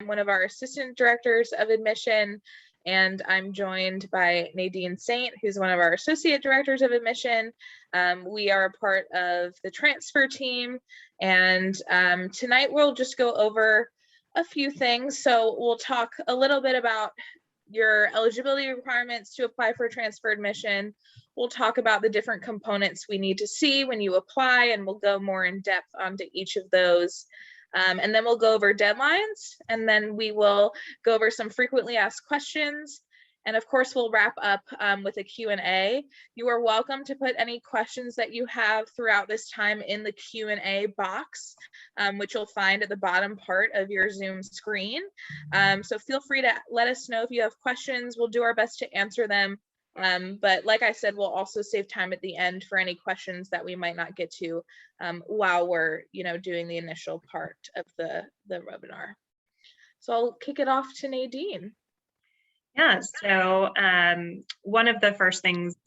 I'm one of our assistant directors of admission, and I'm joined by Nadine Saint, who's one of our associate directors of admission. We are a part of the transfer team, and tonight we'll just go over a few things. So we'll talk a little bit about your eligibility requirements to apply for transfer admission. We'll talk about the different components we need to see when you apply, and we'll go more in depth onto each of those. And then we'll go over deadlines, and then we will go over some frequently asked questions. And of course, we'll wrap up with a Q&A. You are welcome to put any questions that you have throughout this time in the Q&A box, which you'll find at the bottom part of your Zoom screen. So feel free to let us know if you have questions. We'll do our best to answer them. But like I said, we'll also save time at the end for any questions that we might not get to while we're, doing the initial part of the webinar. So I'll kick it off to Nadine. Yeah, so one of the first things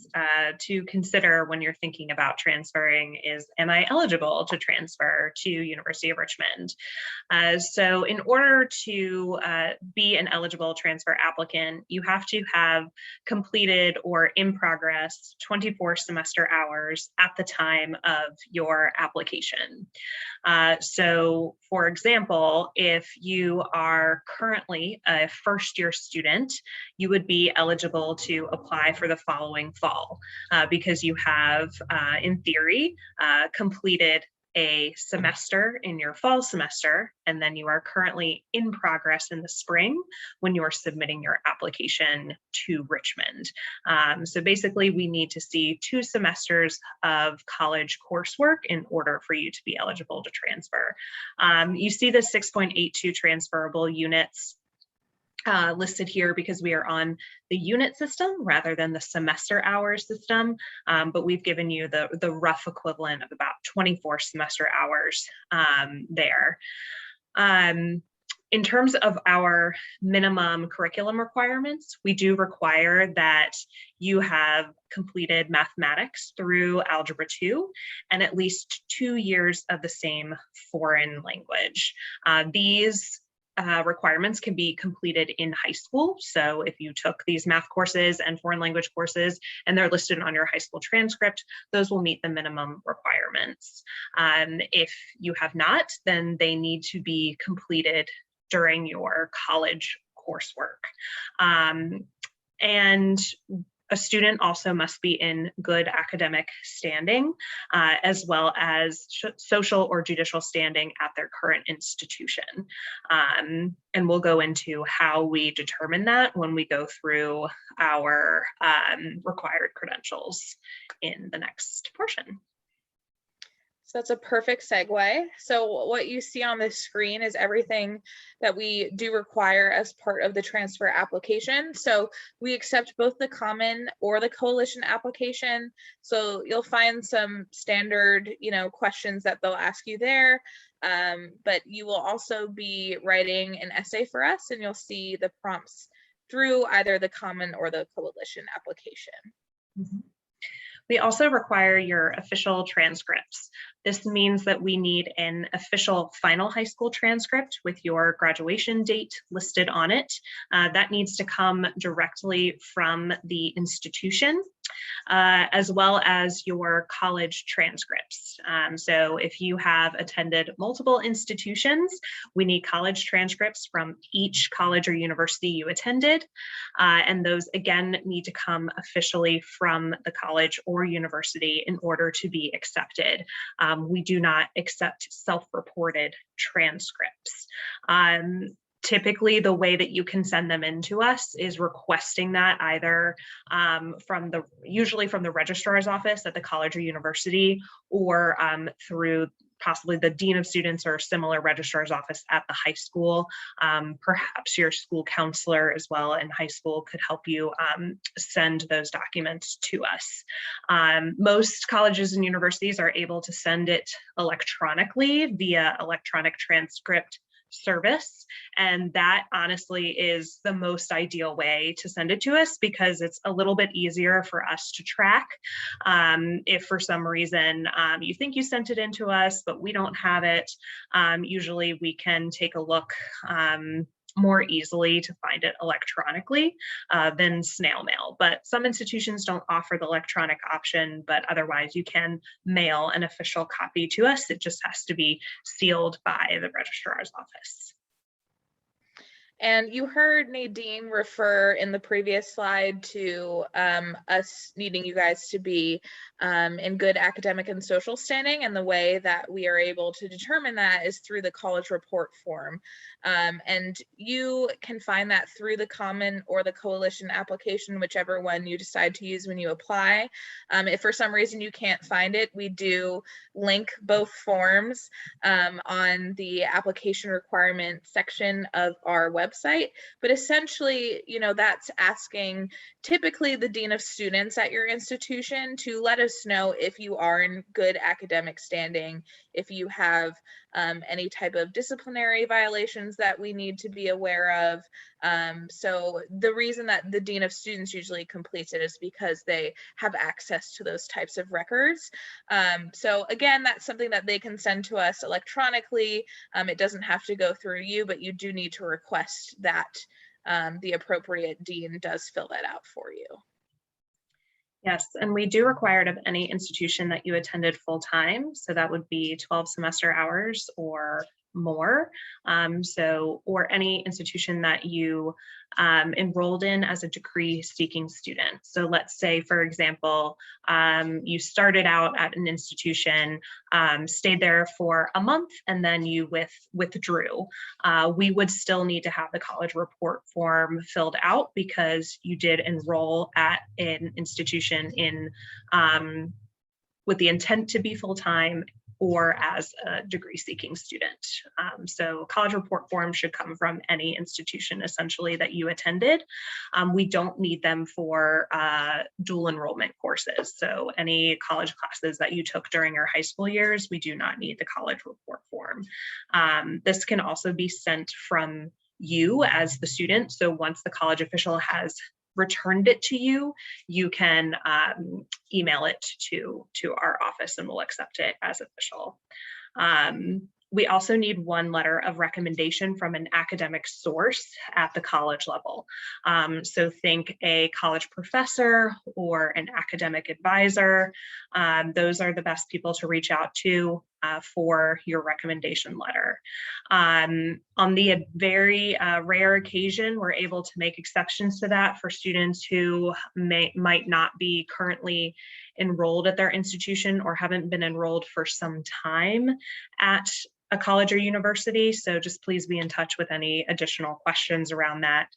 to consider when you're thinking about transferring is, am I eligible to transfer to University of Richmond? So in order to be an eligible transfer applicant, you have to have completed or in progress 24 semester hours at the time of your application. So for example, if you are currently a first-year student, you would be eligible to apply for the following fall because you have, in theory, completed a semester in your fall semester, and then you are currently in progress in the spring when you are submitting your application to Richmond. So basically, we need to see 2 semesters of college coursework in order for you to be eligible to transfer. You see the 6.82 transferable units listed here because we are on the unit system rather than the semester hours system, but we've given you the rough equivalent of about 24 semester hours there. In terms of our minimum curriculum requirements, we do require that you have completed mathematics through Algebra 2 and at least 2 years of the same foreign language. These requirements can be completed in high school. So if you took these math courses and foreign language courses and they're listed on your high school transcript, those will meet the minimum requirements. If you have not, then they need to be completed during your college coursework. And a student also must be in good academic standing, as well as social or judicial standing at their current institution. And we'll go into how we determine that when we go through our required credentials in the next portion. So that's a perfect segue. So what you see on this screen is everything that we do require as part of the transfer application. So we accept both the common or the coalition application. So you'll find some standard, questions that they'll ask you there. But you will also be writing an essay for us, and you'll see the prompts through either the common or the coalition application. Mm-hmm. We also require your official transcripts. This means that we need an official final high school transcript with your graduation date listed on it. That needs to come directly from the institution, as well as your college transcripts. So if you have attended multiple institutions, we need college transcripts from each college or university you attended. And those, again, need to come officially from the college or university in order to be accepted. We do not accept self-reported transcripts. Typically, the way that you can send them in to us is requesting that either usually from the registrar's office at the college or university, or through possibly the dean of students or similar registrar's office at the high school. Perhaps your school counselor as well in high school could help you send those documents to us. Most colleges and universities are able to send it electronically via electronic transcript service. And that honestly is the most ideal way to send it to us because it's a little bit easier for us to track. If for some reason you think you sent it in to us, but we don't have it, usually we can take a look more easily to find it electronically than snail mail. But some institutions don't offer the electronic option, but otherwise you can mail an official copy to us. It just has to be sealed by the registrar's office. And you heard Nadine refer in the previous slide to us needing you guys to be in good academic and social standing. And the way that we are able to determine that is through the college report form. And you can find that through the Common or the Coalition application, whichever one you decide to use when you apply. If for some reason you can't find it, we do link both forms on the application requirement section of our website. But essentially, that's asking typically the dean of students at your institution to let us know if you are in good academic standing, if you have any type of disciplinary violations that we need to be aware of. So the reason that the dean of students usually completes it is because they have access to those types of records. So again, that's something that they can send to us electronically. It doesn't have to go through you, but you do need to request that the appropriate dean does fill that out for you. Yes, and we do require it of any institution that you attended full time. So that would be 12 semester hours or more. Or any institution that you enrolled in as a degree seeking student. So let's say, for example, you started out at an institution, stayed there for a month, and then you withdrew. We would still need to have the college report form filled out because you did enroll at an institution with the intent to be full-time or as a degree-seeking student. So college report forms should come from any institution essentially that you attended. We don't need them for dual enrollment courses. So any college classes that you took during your high school years, we do not need the college report form. This can also be sent from you as the student. So once the college official has returned it to you, you can email it to our office and we'll accept it as official. We also need one letter of recommendation from an academic source at the college level. So think a college professor or an academic advisor. Those are the best people to reach out to for your recommendation letter. On the very rare occasion, we're able to make exceptions to that for students who might not be currently enrolled at their institution or haven't been enrolled for some time at a college or university. So just please be in touch with any additional questions around that.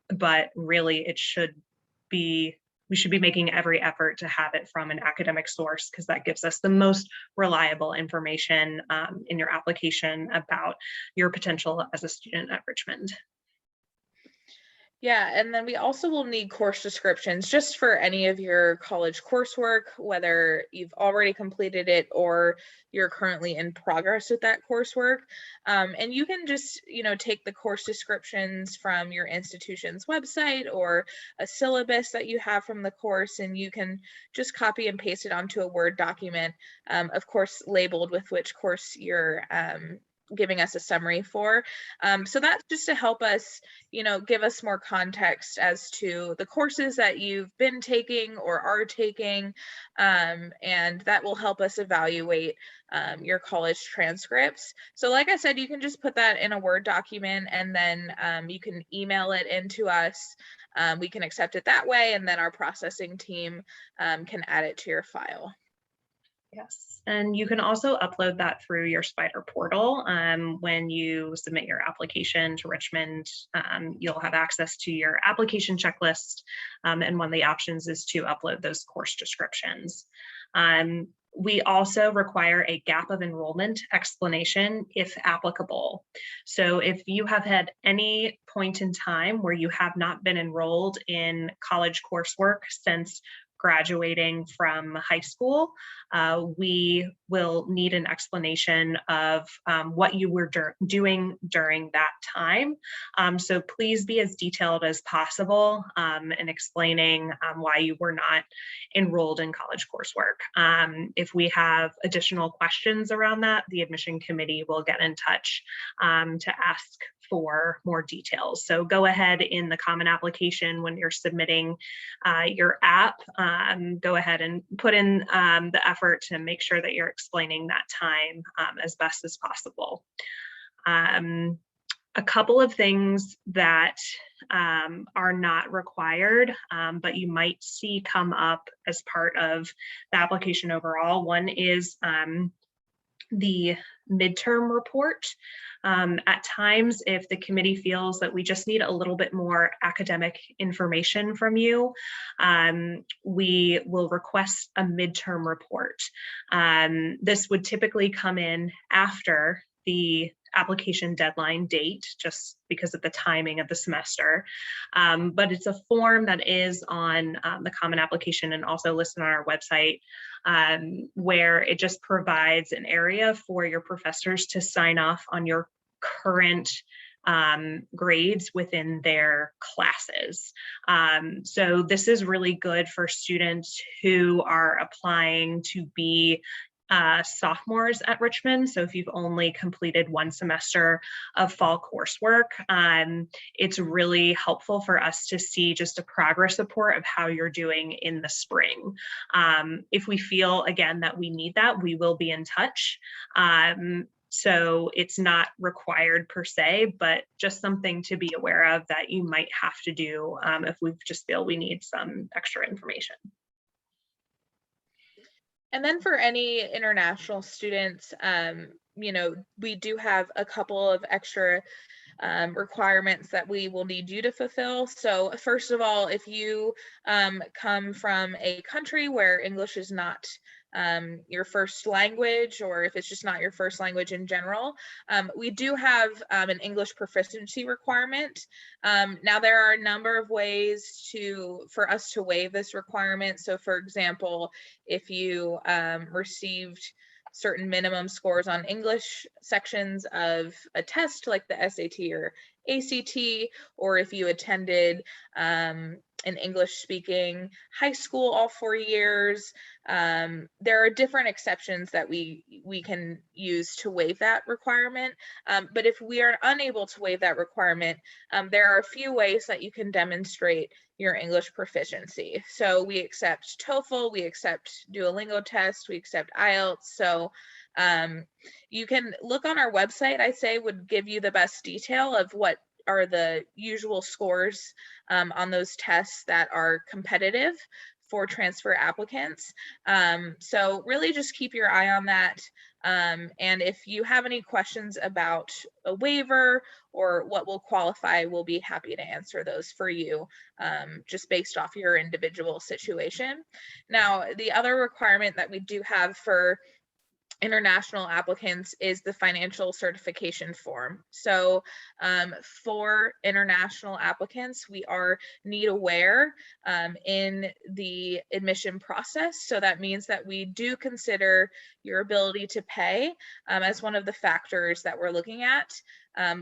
But really we should be making every effort to have it from an academic source because that gives us the most reliable information in your application about your potential as a student at Richmond. Yeah, and then we also will need course descriptions just for any of your college coursework, whether you've already completed it or you're currently in progress with that coursework. And you can just, take the course descriptions from your institution's website or a syllabus that you have from the course, and you can just copy and paste it onto a Word document, of course, labeled with which course you're giving us a summary for. So that's just to help us, give us more context as to the courses that you've been taking or are taking, and that will help us evaluate your college transcripts. So like I said, you can just put that in a Word document and then you can email it in to us. We can accept it that way, and then our processing team can add it to your file. Yes, and you can also upload that through your Spider portal. When you submit your application to Richmond, you'll have access to your application checklist, and one of the options is to upload those course descriptions. We also require a gap of enrollment explanation if applicable. So if you have had any point in time where you have not been enrolled in college coursework since graduating from high school, we will need an explanation of what you were doing during that time. So please be as detailed as possible in explaining why you were not enrolled in college coursework. If we have additional questions around that, the admission committee will get in touch to ask for more details. So go ahead in the common application when you're submitting your app, go ahead and put in the effort to make sure that you're explaining that time as best as possible. A couple of things that are not required, but you might see come up as part of the application overall. One is the midterm report. At times, if the committee feels that we just need a little bit more academic information from you, we will request a midterm report. This would typically come in after the application deadline date, just because of the timing of the semester. But it's a form that is on the common application and also listed on our website, where it just provides an area for your professors to sign off on your current grades within their classes. So this is really good for students who are applying to be sophomores at Richmond. So if you've only completed one semester of fall coursework, it's really helpful for us to see just a progress report of how you're doing in the spring. If we feel, again, that we need that, we will be in touch. So it's not required per se, but just something to be aware of that you might have to do if we just feel we need some extra information. And then for any international students, we do have a couple of extra requirements that we will need you to fulfill. So first of all, if you come from a country where English is not your first language, or if it's just not your first language in general, we do have an English proficiency requirement. Now there are a number of ways for us to waive this requirement. So for example, if you received certain minimum scores on English sections of a test like the SAT or ACT, or if you attended an English speaking high school all 4 years, there are different exceptions that we can use to waive that requirement. But if we are unable to waive that requirement, there are a few ways that you can demonstrate your English proficiency. So we accept TOEFL, we accept Duolingo test, we accept IELTS. So you can look on our website, I say would give you the best detail of what are the usual scores on those tests that are competitive for transfer applicants. So really just keep your eye on that. And if you have any questions about a waiver or what will qualify, we'll be happy to answer those for you, just based off your individual situation. Now, the other requirement that we do have for international applicants is the financial certification form. So for international applicants, we are need aware in the admission process. So that means that we do consider your ability to pay as one of the factors that we're looking at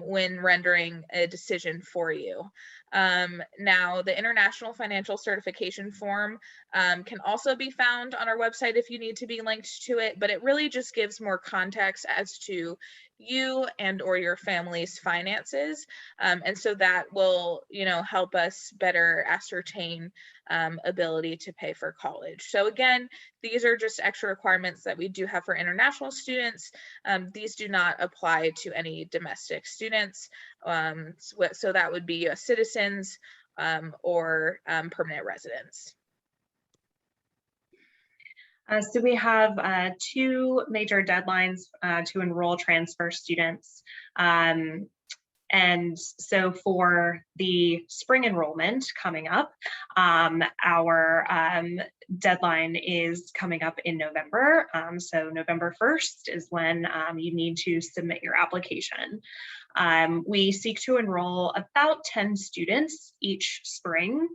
when rendering a decision for you. Now, the International Financial Certification Form can also be found on our website if you need to be linked to it, but it really just gives more context as to you and or your family's finances. And so that will, help us better ascertain ability to pay for college. So again, these are just extra requirements that we do have for international students. These do not apply to any domestic students. So that would be US citizens or permanent residents. So we have two major deadlines to enroll transfer students. And so for the spring enrollment coming up, our deadline is coming up in November. So November 1st is when you need to submit your application. We seek to enroll about 10 students each spring,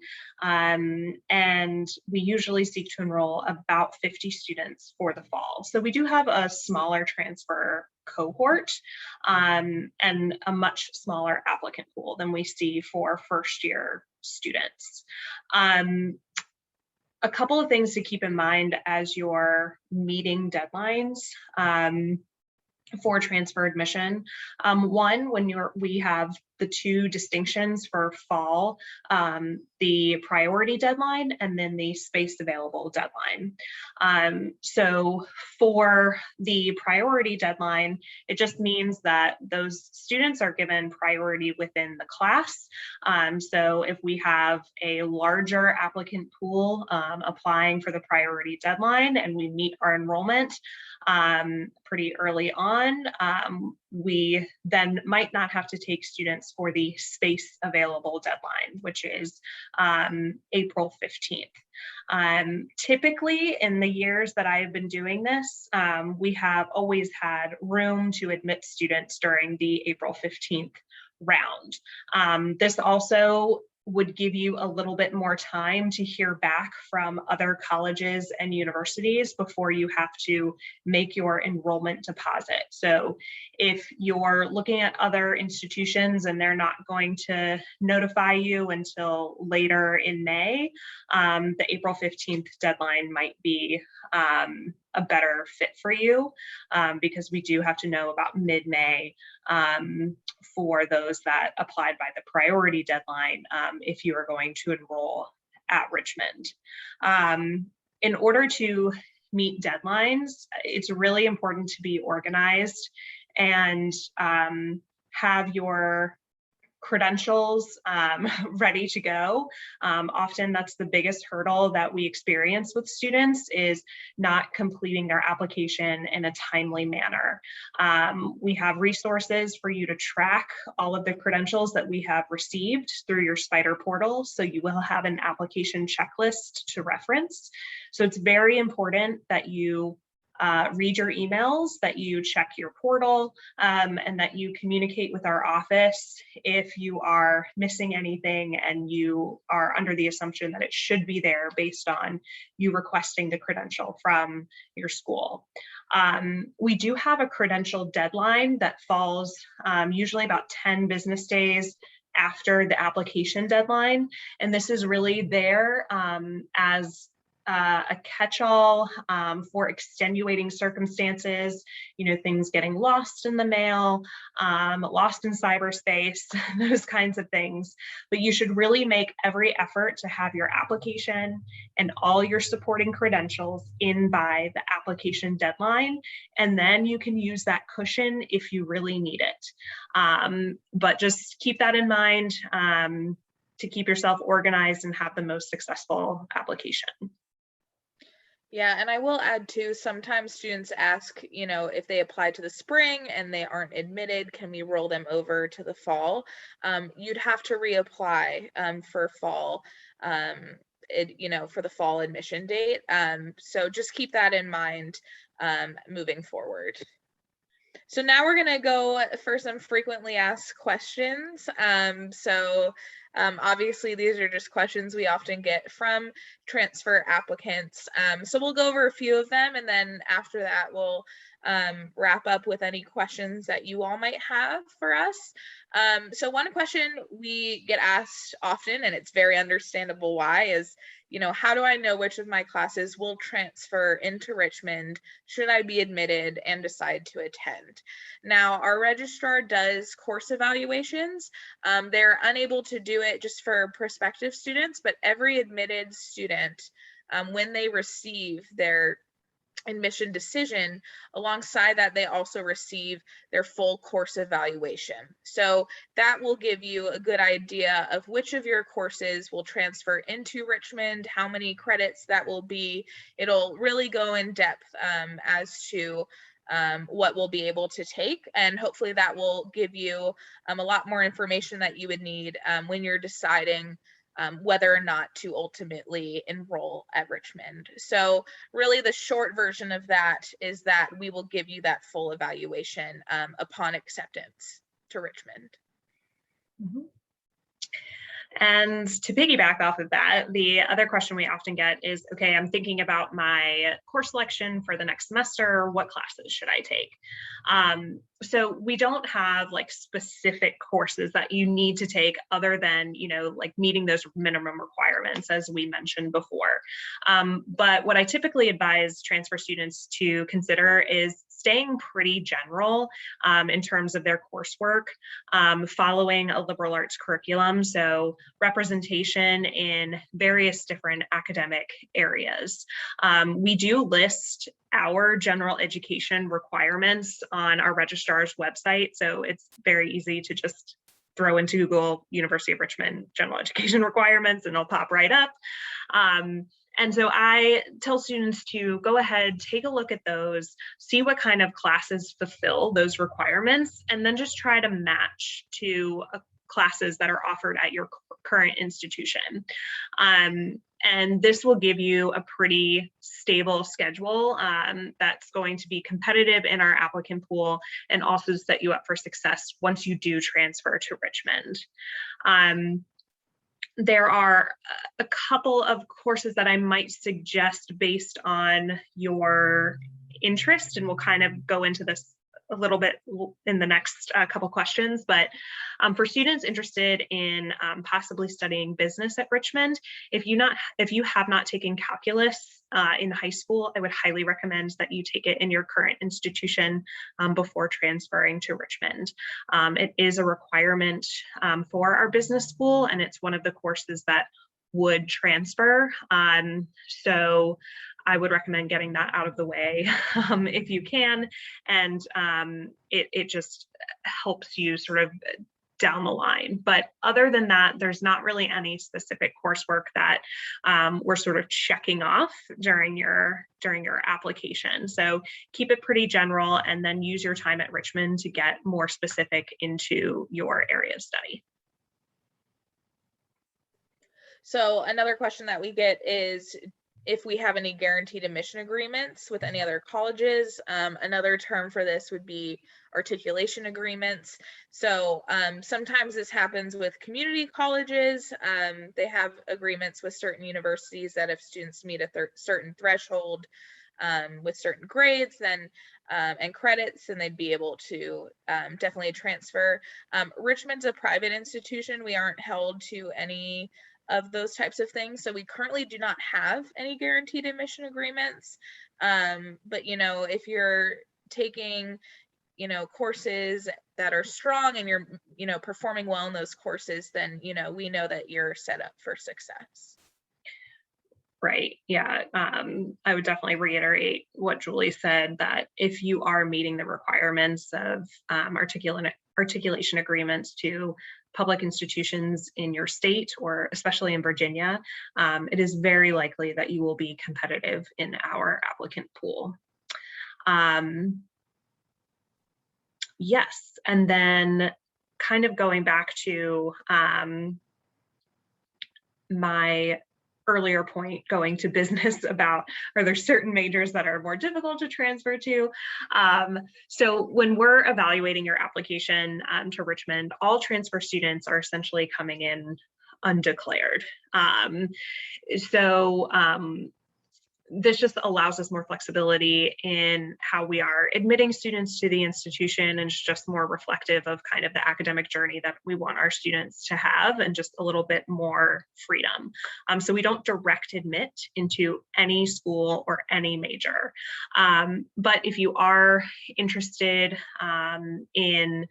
and we usually seek to enroll about 50 students for the fall. So we do have a smaller transfer cohort and a much smaller applicant pool than we see for first year students. A couple of things to keep in mind as you're meeting deadlines. for transfer admission. One, when we have the two distinctions for fall, the priority deadline and then the space available deadline. So for the priority deadline, it just means that those students are given priority within the class. So if we have a larger applicant pool applying for the priority deadline and we meet our enrollment pretty early on, we then might not have to take students for the space available deadline, which is April 15th. Typically in the years that I have been doing this, we have always had room to admit students during the April 15th round. This also would give you a little bit more time to hear back from other colleges and universities before you have to make your enrollment deposit. So if you're looking at other institutions and they're not going to notify you until later in May, the April 15th deadline might be a better fit for you, because we do have to know about mid-May for those that applied by the priority deadline if you are going to enroll at Richmond. In order to meet deadlines, it's really important to be organized and have your credentials ready to go. Often that's the biggest hurdle that we experience with students, is not completing their application in a timely manner. We have resources for you to track all of the credentials that we have received through your Spider portal, so you will have an application checklist to reference. So it's very important that you read your emails, that you check your portal, and that you communicate with our office if you are missing anything and you are under the assumption that it should be there based on you requesting the credential from your school. We do have a credential deadline that falls usually about 10 business days after the application deadline. And this is really there as a catch-all for extenuating circumstances, things getting lost in the mail, lost in cyberspace, those kinds of things. But you should really make every effort to have your application and all your supporting credentials in by the application deadline, and then you can use that cushion if you really need it. But just keep that in mind to keep yourself organized and have the most successful application. Yeah, and I will add too, sometimes students ask, if they apply to the spring and they aren't admitted, can we roll them over to the fall? You'd have to reapply for fall, for the fall admission date. So just keep that in mind moving forward. So now we're going to go for some frequently asked questions. Obviously, these are just questions we often get from transfer applicants. So we'll go over a few of them, and then after that, we'll wrap up with any questions that you all might have for us. So one question we get asked often, and it's very understandable why, is, how do I know which of my classes will transfer into Richmond? Should I be admitted and decide to attend? Now, our registrar does course evaluations. They're unable to do it just for prospective students, but every admitted student, when they receive their admission decision, alongside that, they also receive their full course evaluation. So that will give you a good idea of which of your courses will transfer into Richmond, how many credits that will be. It'll really go in depth as to what we'll be able to take, and hopefully that will give you a lot more information that you would need when you're deciding whether or not to ultimately enroll at Richmond. So really the short version of that is that we will give you that full evaluation upon acceptance to Richmond. Mm-hmm. And to piggyback off of that, the other question we often get is, okay, I'm thinking about my course selection for the next semester. What classes should I take? So we don't have like specific courses that you need to take other than, like meeting those minimum requirements, as we mentioned before. But what I typically advise transfer students to consider is staying pretty general in terms of their coursework, following a liberal arts curriculum, so representation in various different academic areas. We do list our general education requirements on our registrar's website, so it's very easy to just throw into Google University of Richmond general education requirements and it'll pop right up. And so I tell students to go ahead, take a look at those, see what kind of classes fulfill those requirements, and then just try to match to classes that are offered at your current institution. And this will give you a pretty stable schedule that's going to be competitive in our applicant pool and also set you up for success once you do transfer to Richmond. There are a couple of courses that I might suggest based on your interest, and we'll kind of go into this a little bit in the next couple questions, but for students interested in possibly studying business at Richmond, if you have not taken calculus in high school, I would highly recommend that you take it in your current institution before transferring to Richmond. It is a requirement for our business school, and it's one of the courses that would transfer. So I would recommend getting that out of the way if you can, and it just helps you sort of down the line. But other than that, there's not really any specific coursework that we're sort of checking off during your application. So keep it pretty general and then use your time at Richmond to get more specific into your area of study. So another question that we get is if we have any guaranteed admission agreements with any other colleges. Another term for this would be articulation agreements. So sometimes this happens with community colleges. They have agreements with certain universities that if students meet a certain threshold with certain grades then and credits, then they'd be able to definitely transfer. Richmond's a private institution. We aren't held to any of those types of things. So we currently do not have any guaranteed admission agreements. But, you know, if you're taking, you know, courses that are strong and you're, you know, performing well in those courses, then, you know, we know that you're set up for success. Right. Yeah. I would definitely reiterate what Julie said, that if you are meeting the requirements of articulation agreements to public institutions in your state, or especially in Virginia, it is very likely that you will be competitive in our applicant pool. Yes, and then kind of going back to my earlier point going to business about, are there certain majors that are more difficult to transfer to? So when we're evaluating your application to Richmond, all transfer students are essentially coming in undeclared. This just allows us more flexibility in how we are admitting students to the institution, and it's just more reflective of kind of the academic journey that we want our students to have, and just a little bit more freedom. So we don't direct admit into any school or any major. But if you are interested in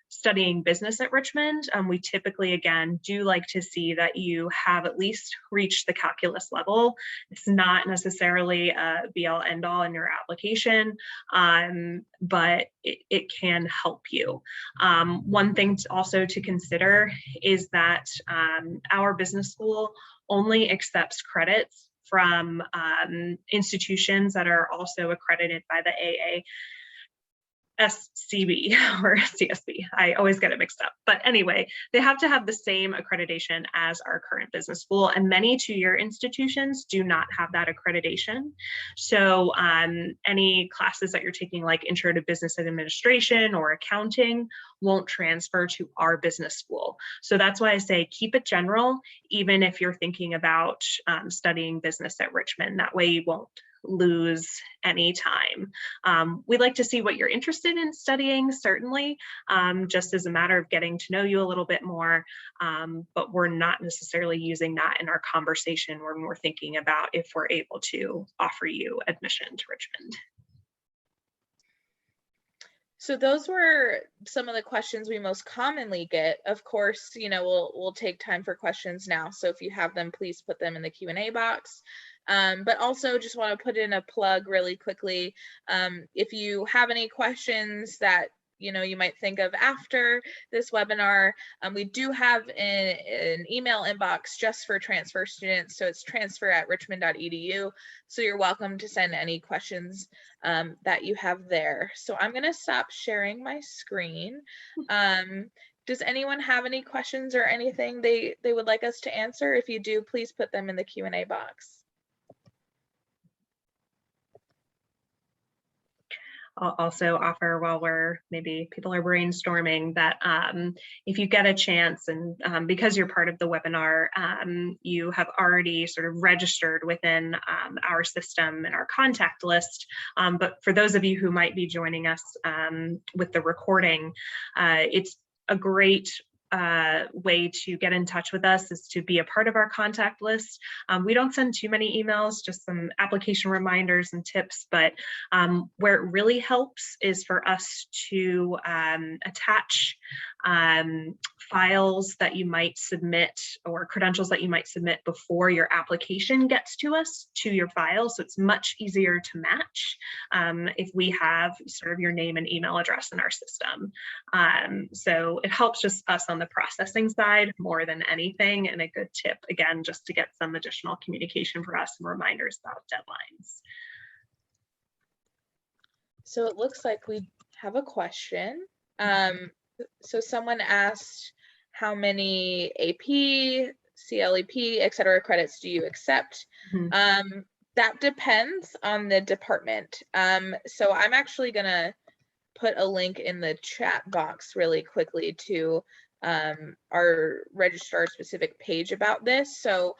studying business at Richmond, we typically, again, do like to see that you have at least reached the calculus level. It's not necessarily a be-all end-all in your application, but it can help you. One thing also to consider is that our business school only accepts credits from institutions that are also accredited by the AA. SCB or CSB. I always get it mixed up. But anyway, they have to have the same accreditation as our current business school, and many two-year institutions do not have that accreditation. So any classes that you're taking, like Intro to Business Administration or accounting, won't transfer to our business school. So that's why I say keep it general, even if you're thinking about studying business at Richmond. That way you won't lose any time. We'd like to see what you're interested in studying, certainly, just as a matter of getting to know you a little bit more, but we're not necessarily using that in our conversation when we're thinking about if we're able to offer you admission to Richmond. So those were some of the questions we most commonly get. Of course, we'll take time for questions now. So if you have them, please put them in the Q&A box. But also just want to put in a plug really quickly. If you have any questions that you might think of after this webinar, we do have an email inbox just for transfer students. So it's transfer@richmond.edu. So you're welcome to send any questions that you have there. So I'm going to stop sharing my screen. Does anyone have any questions or anything they would like us to answer? If you do, please put them in the Q&A box. I'll also offer, while maybe people are brainstorming, that if you get a chance, and because you're part of the webinar, you have already sort of registered within our system and our contact list. But for those of you who might be joining us with the recording, it's a great way to get in touch with us is to be a part of our contact list. We don't send too many emails, just some application reminders and tips, but where it really helps is for us to attach files that you might submit or credentials that you might submit before your application gets to us to your file. So it's much easier to match if we have sort of your name and email address in our system. So it helps just us on the processing side more than anything, and a good tip, again, just to get some additional communication for us and reminders about deadlines. So it looks like we have a question. So someone asked, how many AP, CLEP, et cetera, credits do you accept? Mm-hmm. That depends on the department. So I'm actually gonna put a link in the chat box really quickly to our registrar specific page about this. So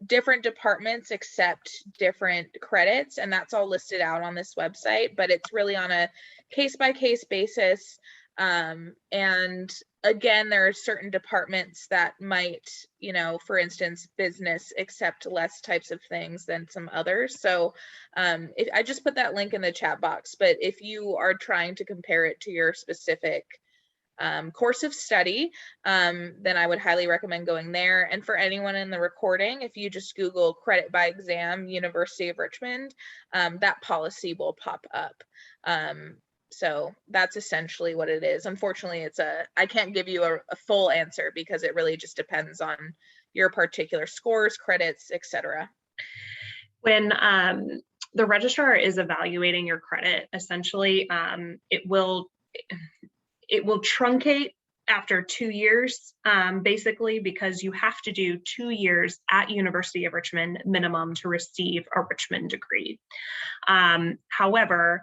different departments accept different credits, and that's all listed out on this website, but it's really on a case-by-case basis. And again, there are certain departments that might, for instance, business accept less types of things than some others. So I just put that link in the chat box, but if you are trying to compare it to your specific course of study, then I would highly recommend going there. And for anyone in the recording, if you just Google credit by exam, University of Richmond, that policy will pop up. So that's essentially what it is. Unfortunately, I can't give you a full answer because it really just depends on your particular scores, credits, etc. When the registrar is evaluating your credit, essentially, it will truncate after 2 years, basically, because you have to do 2 years at University of Richmond minimum to receive a Richmond degree. However,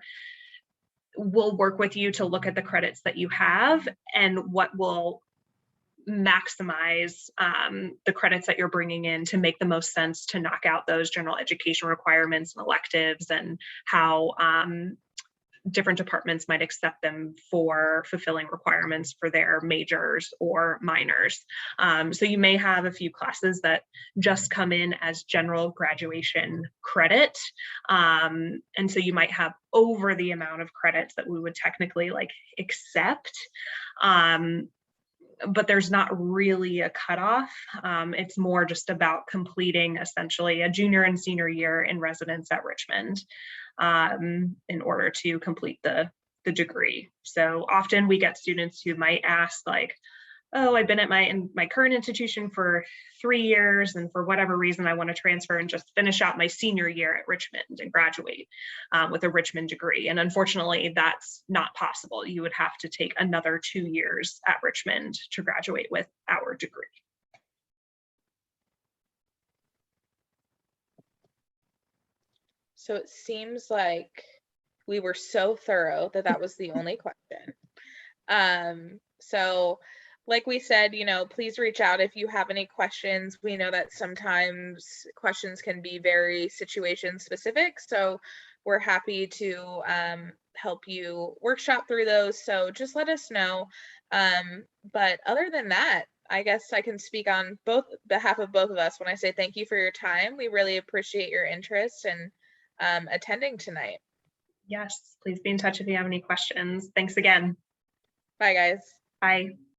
we'll work with you to look at the credits that you have and what will maximize the credits that you're bringing in to make the most sense to knock out those general education requirements and electives, and how different departments might accept them for fulfilling requirements for their majors or minors. So you may have a few classes that just come in as general graduation credit. And so you might have over the amount of credits that we would technically accept. But there's not really a cutoff. It's more just about completing essentially a junior and senior year in residence at Richmond in order to complete the degree. So often we get students who might ask oh, I've been at my current institution for 3 years, and for whatever reason, I want to transfer and just finish out my senior year at Richmond and graduate with a Richmond degree. And unfortunately, that's not possible. You would have to take another 2 years at Richmond to graduate with our degree. So it seems like we were so thorough that was the only question. So like we said, please reach out if you have any questions. We know that sometimes questions can be very situation specific, so we're happy to help you workshop through those. So just let us know. But other than that, I guess I can speak on behalf of both of us when I say thank you for your time. We really appreciate your interest and attending tonight. Yes, please be in touch if you have any questions. Thanks again. Bye, guys. Bye.